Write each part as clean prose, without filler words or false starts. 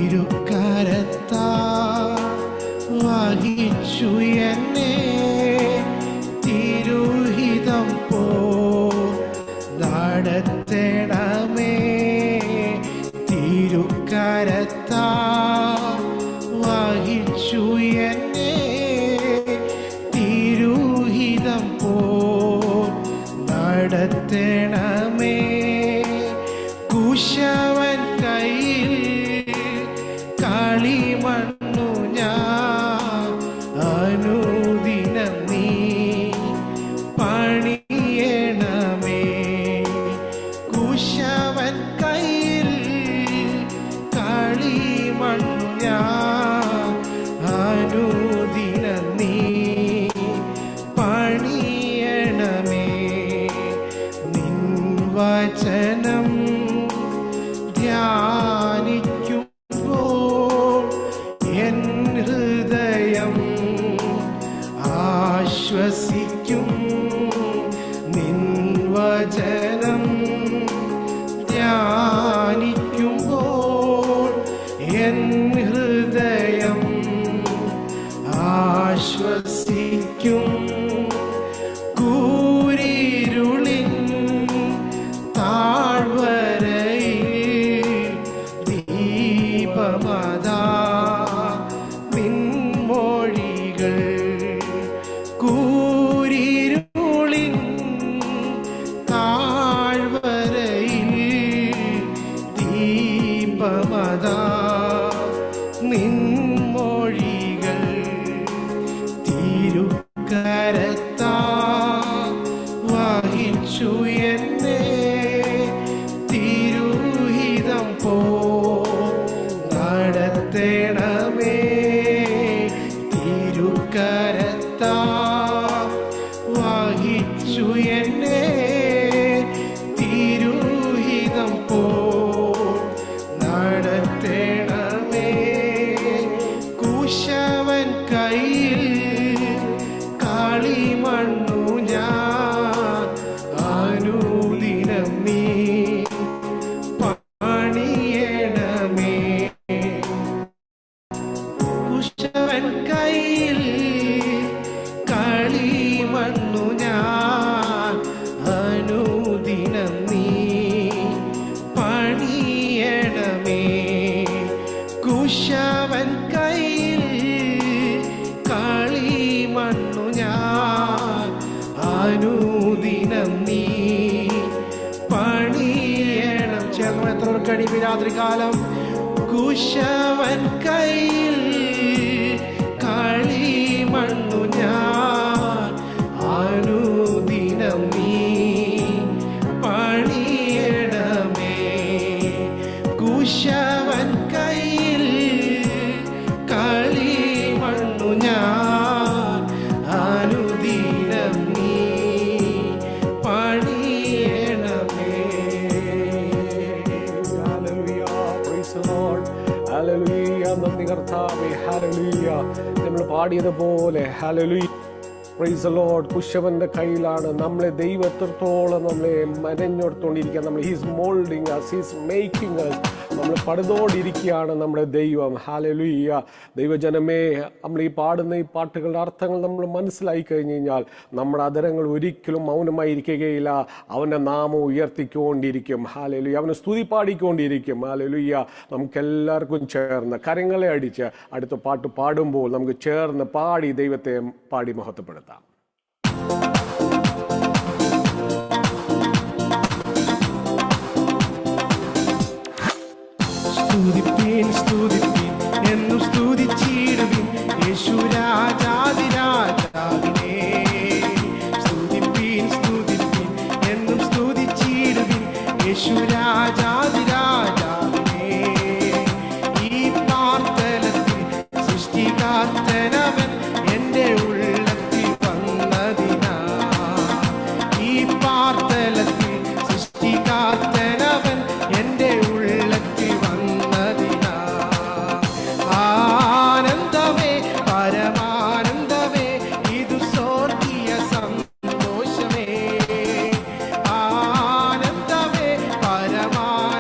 തിരുക്കരത്താ വഹിച്ചു എന്നെ തിരുഹിതം പോ നടത്തണമേ. തിരുക്കരത്താ വഹിച്ചു എന്നെ തിരുഹിതം പോ നടത്തണമേ. കുശവൻ കയ്യിൽ കളിമണ്ണു ഞാൻ അനുദിനം നീ പണിയണമേ. കുശവൻ കയ്യിൽ കളിമണ്ണു ഞാൻ അനുദിനം നീ പണിയണമേ. നിൻ വചനം ധ്യാനിക്കുമ്പോൾ എൻ ഹൃദയം ആശ്വസിക്കും. നിൻ വചനം ധ്യാനിക്കുമ്പോൾ എൻ ഹൃദയം ആശ്വസിക്കും. കൂരിരുളിൻ താഴ്വരയിൽ ദീപമതാ നിൻമൊഴികൾ. കൂരിരുളിൻ താഴ്വരയിൽ ദീപമതാ നിൻമൊഴികൾ. തിരുക്കരത്താ വഹിച്ചു എന്നെ തിരുഹിതം പോ നടത്തണമേ. തിരുക്കരത്താ വഹിച്ചു എന്നെ തിരുഹിതം പോ നടത്തണമേ. കുശവൻ കയ്യിൽ കളിമണ്ണു ഞാൻ അനുദിനം നീ പണിയണമേ. കുശവൻ കയ്യിൽ കളിമണ്ണു ഞാൻ അനുദിനം നീ പണിയണമേ. കുശവൻ കയ്യിൽ കളിമണ്ണു ഞാൻ അനുദിനം നീ പണിയണം. ചേർന്ന് എത്ര കഴിവ് രാത്രികാലം. കുശവൻ കയ്യിൽ കളിമണ്ണു ഞാൻ അനുദിനം നീ പണിയണമേ. കുശവൻ കയ്യിൽ കളിമണ്ണു ഞാൻ അനുദിനം നീ പണിയണമേ. Hallelujah, praise the Lord. Hallelujah, നന്ദി കർത്താവേ. Hallelujah, നമ്മൾ പാടിയതുപോലെ hallelujah. Praise the Lord. കുശവന്റെ കയ്യിലാണ് നമ്മളെ ദൈവം എത്രത്തോളം നമ്മളെ മെനഞ്ഞെടുത്തോണ്ടിരിക്കുക. നമ്മൾ he's moulding us, he's making us. നമ്മൾ പടുതോണ്ടിരിക്കുകയാണ് നമ്മുടെ ദൈവം. ഹല്ലേലൂയ. ദൈവജനമേ, നമ്മൾ ഈ പാടുന്ന ഈ പാട്ടുകളുടെ അർത്ഥങ്ങൾ നമ്മൾ മനസ്സിലായി കഴിഞ്ഞു കഴിഞ്ഞാൽ നമ്മുടെ അധരങ്ങൾ ഒരിക്കലും മൗനമായിരിക്കുകയില്ല. അവൻ്റെ നാമം ഉയർത്തിക്കൊണ്ടിരിക്കും. ഹല്ലേലൂയ. അവനെ സ്തുതി പാടിക്കൊണ്ടിരിക്കും. ഹല്ലേലൂയ. നമുക്കെല്ലാവർക്കും ചേർന്ന് കരങ്ങളെ അടിച്ച് അടുത്ത പാട്ട് പാടുമ്പോൾ നമുക്ക് ചേർന്ന് പാടി ദൈവത്തെ പാടി മഹത്വപ്പെടുത്താം. സ്തുതിപ്പീൻ സ്തുതിപ്പീൻ എന്നും സ്തുതിച്ചിടുവിൻ യേശുരാജാതിരാജാവിനെ. സ്തുതിപ്പീൻ സ്തുതിപ്പീൻ എന്നും സ്തുതിച്ചിടുവിൻ യേശുരാജാതിരാജാവിനെ. ഈ പാർത്തലത്തിൽ സൃഷ്ടികാത്തനവൻ എൻ്റെ ഉള്ളത്തിൽ വന്നതിനാ. ഈ പാർത്തലത്തിൽ സൃഷ്ടികാത്തനവൻ എൻ്റെ ഉള്ളത്തിൽ വന്നതിനാ. ആനന്ദമേ പരമാനന്ദമേ ഇതു സ്വർഗീയ സന്തോഷമേ. ആനന്ദമേ പരമാനന്ദമേ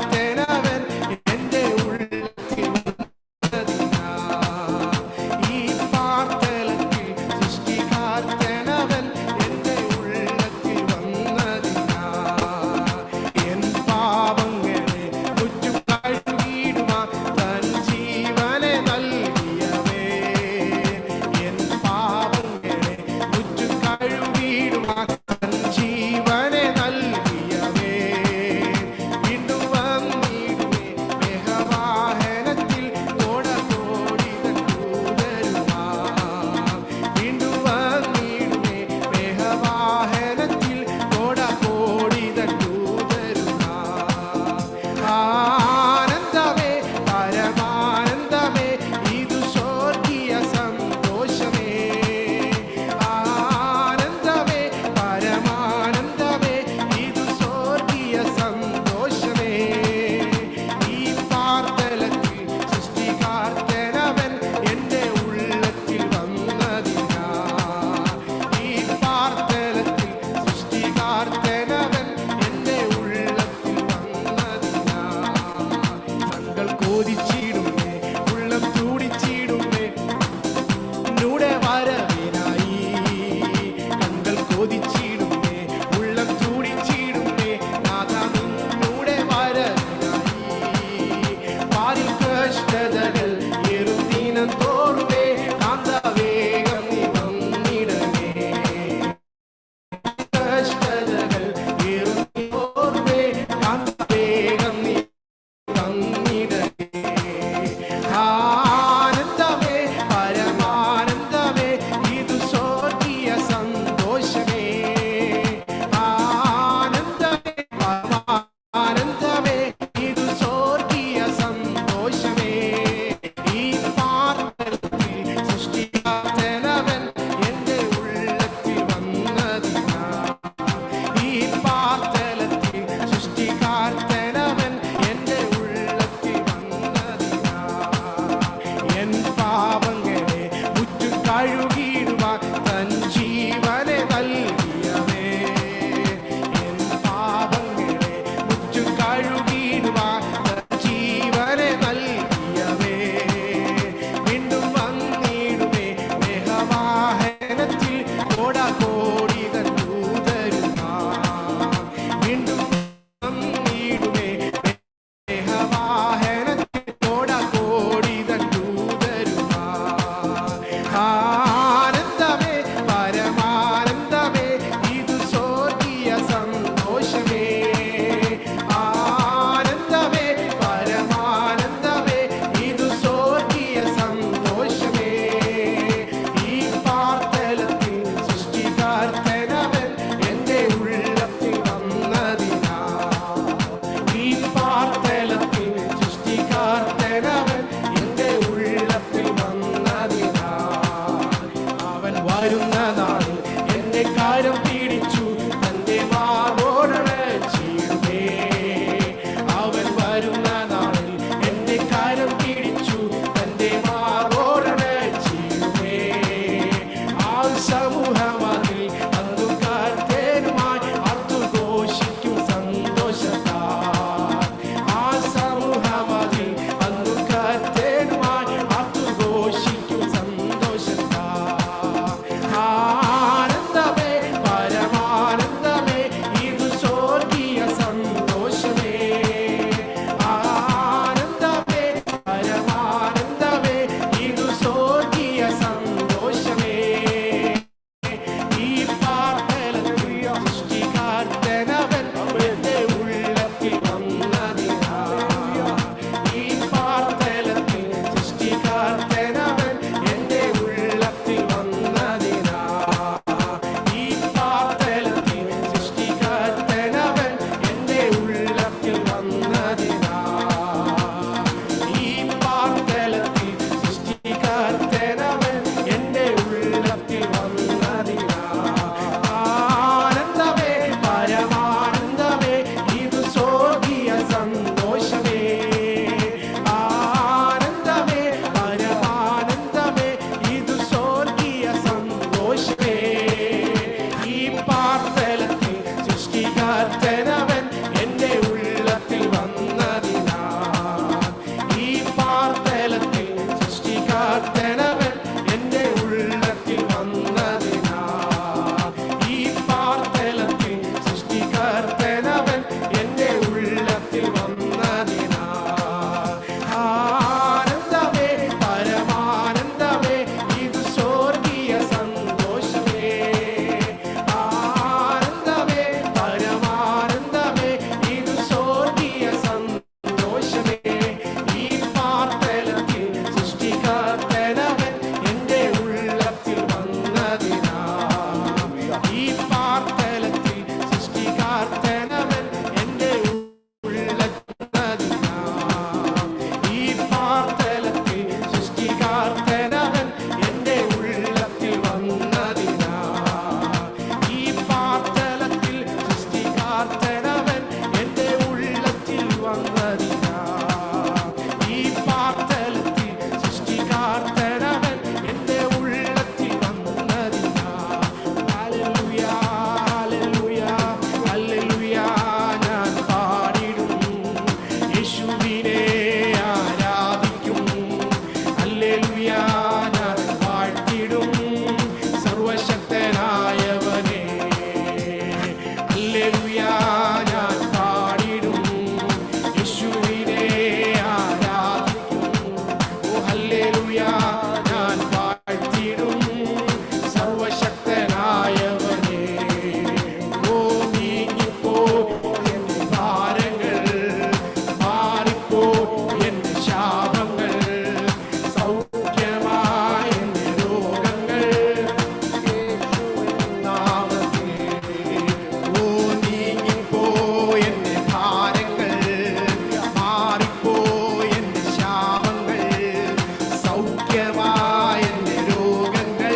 സൃഷ്ടികാർത്തനവൻ എന്റെ ഉള്ളത്തിൽ വന്നതിനാ ഈ പാർത്തലത്തിൽ സൃഷ്ടികാർത്തനവൻ എന്റെ ഉള്ളത്തിൽ വന്നതിനാ എൻ പാപങ്ങളെ മുറ്റും കഴുകിയിടുവാൻ തൻ ജീവനെ നൽകിയവേ എൻ പാപങ്ങളെ മുറ്റും കഴുകിയിടുവാൻ തൻ ജീവനെ നൽകിയവേ വീണ്ടും വന്നിടുവേ മേഘവാഹനത്തിൽ കോടകോടിതൻ ദൂതരുമാ വീണ്ടും വന്നിടുവേ മേഘവാഹനത്തിൽ കോടകോടിതൻ ദൂതരുമാ ആനന്ദമേ പരമാനന്ദമേ ഇതു സ്വർഗീയ സന്തോഷമേ ആനന്ദമേ പരമാനന്ദമേ ഇതു സ്വർഗീയ സന്തോഷമേ ഈ പാർത്തലത്തിൽ സൃഷ്ടികാർത്തനവൻ എന്റെ ഉള്ളത്തിൽ വന്നതിനാ ഈ പാർത്തലത്തിൽ സൃഷ്ടികാർത്തനവൻ എന്റെ ഉള്ളത്തിൽ വന്നതിനാ കണ്ണുകൾ കോതിച്ചിടുമേ ഉള്ളം ചൂടിച്ചിടുമേ നൂടെ വരവിനായി കണ്ണുകൾ കോതിച്ചിടുമേ ഉള്ളം ചൂടിച്ചിടുമേ നാഥാ നിന്നൂടെ വരവിനായി പാരിൽ കഷ്ടതകൾ എറുദിനം തോറുമേ കാന്തവേഗം നീ വന്നിടണേ കഷ്ടതകൾ എറുദിനം തോറുമേ കാന്തവേഗം നീ വന്നിടണേ യേശുവിനെ ആരാധിക്കും. ഹല്ലേലൂയ ഞാൻ വാഴ്ത്തിടും സർവശക്തനായവനെ. ഹല്ലേലൂയ ഞാൻ പാടിടും യേശുവിനെ ആരാധിക്കും. ഓ ഹല്ലേലൂയ ഞാൻ വാഴ്ത്തിടും സർവശക്തനായവനെ. ഓ നീങ്ങിപ്പോ എന്റെ ഭാരങ്ങൾ, മാറിപ്പോ എന്റെ ശാപങ്ങൾ, സൗഖ്യമായ എന്റെ രോഗങ്ങൾ യേശുവിൻ നാമത്തിൽ. ഓ നീങ്ങിപ്പോ എന്റെ ഭാരങ്ങൾ, മാറിപ്പോ എന്റെ ശാപങ്ങൾ, സൗഖ്യമായ എന്റെ രോഗങ്ങൾ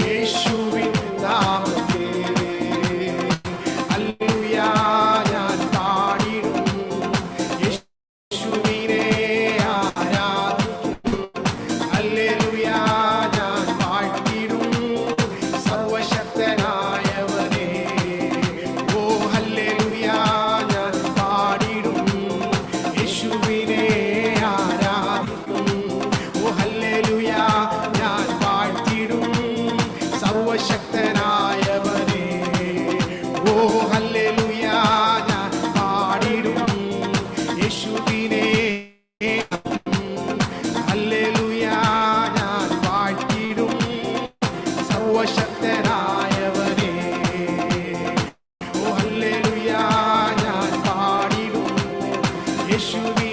യേശുവിൻ നാമത്തിൽ. ഹല്ലേലൂയ ഞാൻ പാടിടും യേശുവിനെ ആരാധിക്കും. ഹല്ലേലൂയ ഞാൻ വാഴ്ത്തിടും സർവശക്തനായവനെ. ഓ ഹല്ലേലൂയ ഞാൻ പാടിടും യേശുവിനെ ആരാധിക്കും. ഓ ഹല്ലേലൂയ ഞാൻ വാഴ്ത്തിടും സർവശക്തനായവനെ. ഓ ഹല്ലേലൂയ ഞാൻ പാടിടും യേശുവിനെ. ഹല്ലേലൂയ ഞാൻ വാഴ്ത്തിടും സർവശക്തനായവനെ. ഓ ഹല്ലേലൂയ ഞാൻ പാടിടും യേശുവിനെ